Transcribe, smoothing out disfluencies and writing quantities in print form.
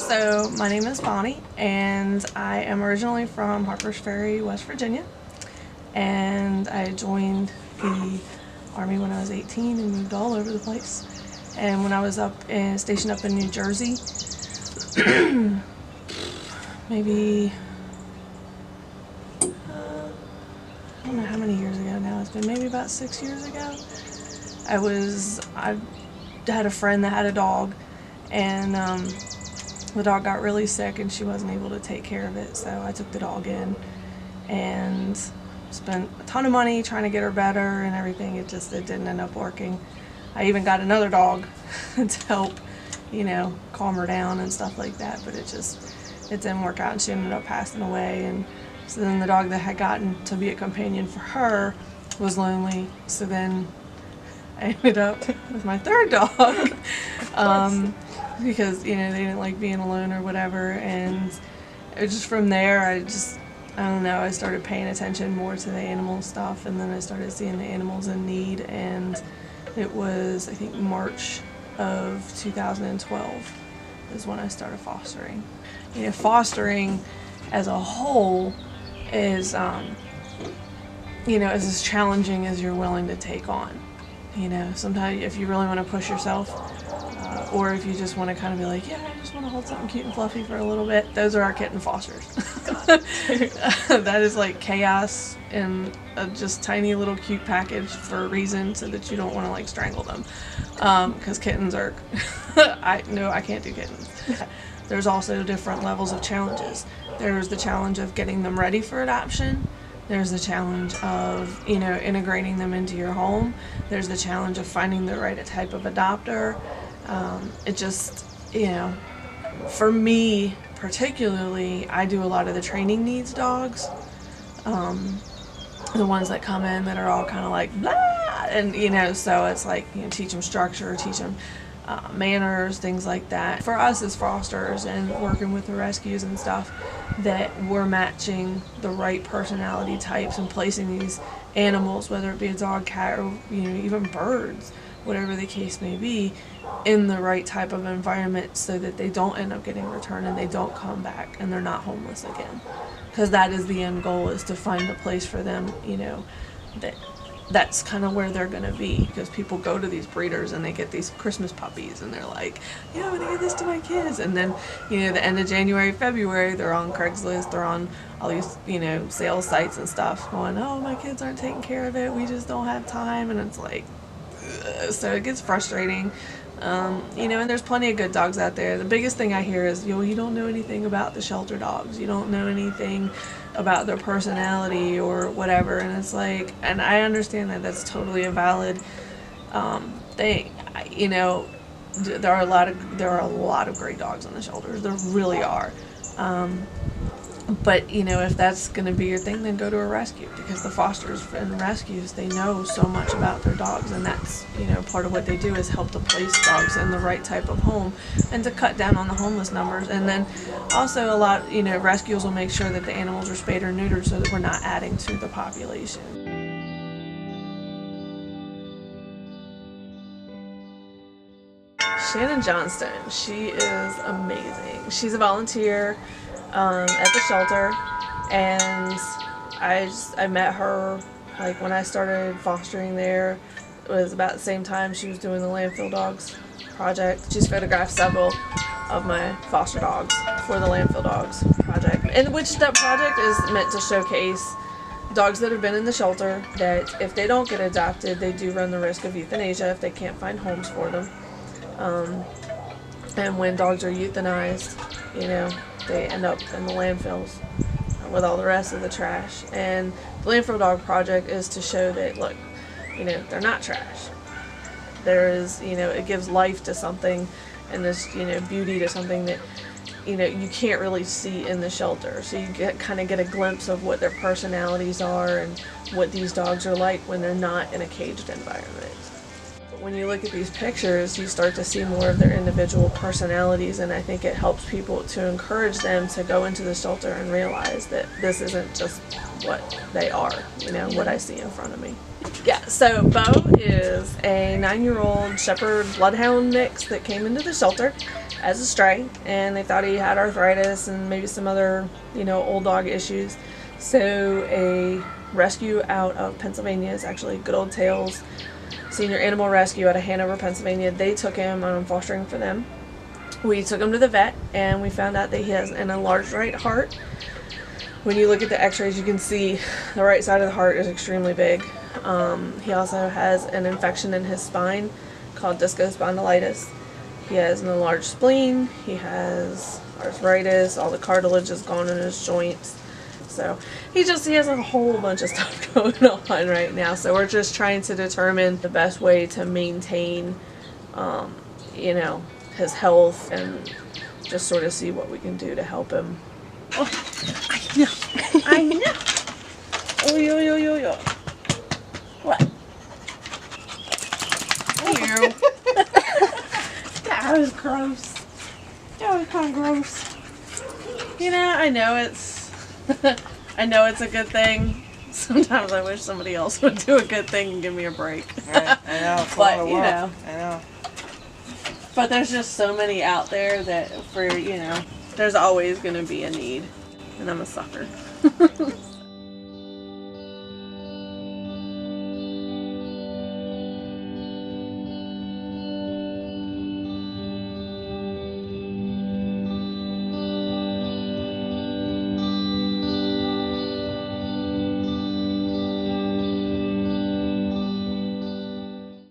So my name is Bonnie, and I am originally from Harpers Ferry, West Virginia, and I joined the Army when I was 18 and moved all over the place. And when I was stationed up in New Jersey, maybe I don't know how many years ago now. It's been maybe about 6 years ago. I had a friend that had a dog, and the dog got really sick and she wasn't able to take care of it, so I took the dog in and spent a ton of money trying to get her better and everything. It didn't end up working. I even got another dog to help, calm her down and stuff like that, but it didn't work out, and she ended up passing away. And so then the dog that had gotten to be a companion for her was lonely, so then I ended up with my third dog. Because they didn't like being alone or whatever, and it was just from there I don't know, I started paying attention more to the animal stuff, and then I started seeing the animals in need, and it was, I think, March of 2012 is when I started fostering. Fostering as a whole is is as challenging as you're willing to take on. Sometimes if you really want to push yourself, or if you just want to kind of be like, yeah, I just want to hold something cute and fluffy for a little bit, those are our kitten fosters. That is like chaos in a just tiny little cute package for a reason, so that you don't want to like strangle them, because kittens are I can't do kittens. There's also different levels of challenges. There's the challenge of getting them ready for adoption. There's the challenge of, integrating them into your home. There's the challenge of finding the right type of adopter. For me particularly, I do a lot of the training needs dogs. The ones that come in that are all kind of like, blah, and, so it's like, teach them structure, teach them manners, things like that. For us as fosters and working with the rescues and stuff, that we're matching the right personality types and placing these animals, whether it be a dog, cat, or even birds, whatever the case may be, in the right type of environment, so that they don't end up getting returned and they don't come back and they're not homeless again. Because that is the end goal, is to find a place for them, that's kind of where they're going to be. Because people go to these breeders and they get these Christmas puppies and they're like, I'm going to give this to my kids. And then, the end of January, February, they're on Craigslist, they're on all these, sales sites and stuff going, oh, my kids aren't taking care of it, we just don't have time. And it's like, ugh. So it gets frustrating. And there's plenty of good dogs out there. The biggest thing I hear is, you don't know anything about the shelter dogs. You don't know anything about their personality or whatever. And it's like, and I understand that that's totally a valid thing. There are a lot of great dogs on the shelters. There really are. But, if that's going to be your thing, then go to a rescue, because the fosters and the rescues, they know so much about their dogs, and that's, part of what they do is help to place dogs in the right type of home and to cut down on the homeless numbers. And then also a lot, rescues will make sure that the animals are spayed or neutered, so that we're not adding to the population. Shannon Johnstone, she is amazing. She's a volunteer at the shelter, and I met her like when I started fostering there. It was about the same time she was doing the Landfill Dogs project. She's photographed several of my foster dogs for the Landfill Dogs project, and which that project is meant to showcase dogs that have been in the shelter, that if they don't get adopted, they do run the risk of euthanasia if they can't find homes for them. And when dogs are euthanized, they end up in the landfills with all the rest of the trash. And the Landfill Dog Project is to show that, look, they're not trash. There is, it gives life to something, and this, beauty to something that, you can't really see in the shelter. So you kind of get a glimpse of what their personalities are and what these dogs are like when they're not in a caged environment. when you look at these pictures, you start to see more of their individual personalities, and I think it helps people to encourage them to go into the shelter and realize that this isn't just what they are, you know, what I see in front of me. Yeah, so Bo is a 9-year-old Shepherd Bloodhound mix that came into the shelter as a stray, and they thought he had arthritis and maybe some other, you know, old dog issues. So a rescue out of Pennsylvania is actually Good Old Tales Senior Animal Rescue out of Hanover, Pennsylvania. They took him on fostering for them. We took him to the vet, and we found out that he has an enlarged right heart. When you look at the x-rays, you can see the right side of the heart is extremely big. He also has an infection in his spine called discospondylitis. He has an enlarged spleen. He has arthritis. All the cartilage is gone in his joints. So he has a whole bunch of stuff going on right now. So we're just trying to determine the best way to maintain, you know, his health, and just sort of see what we can do to help him. Oh, I know. I know. Oh, yo. What? Ew. That was gross. That was kind of gross. You know, I know it's a good thing. Sometimes I wish somebody else would do a good thing and give me a break. Right, I know. But, you know. I know. But there's just so many out there that there's always going to be a need. And I'm a sucker.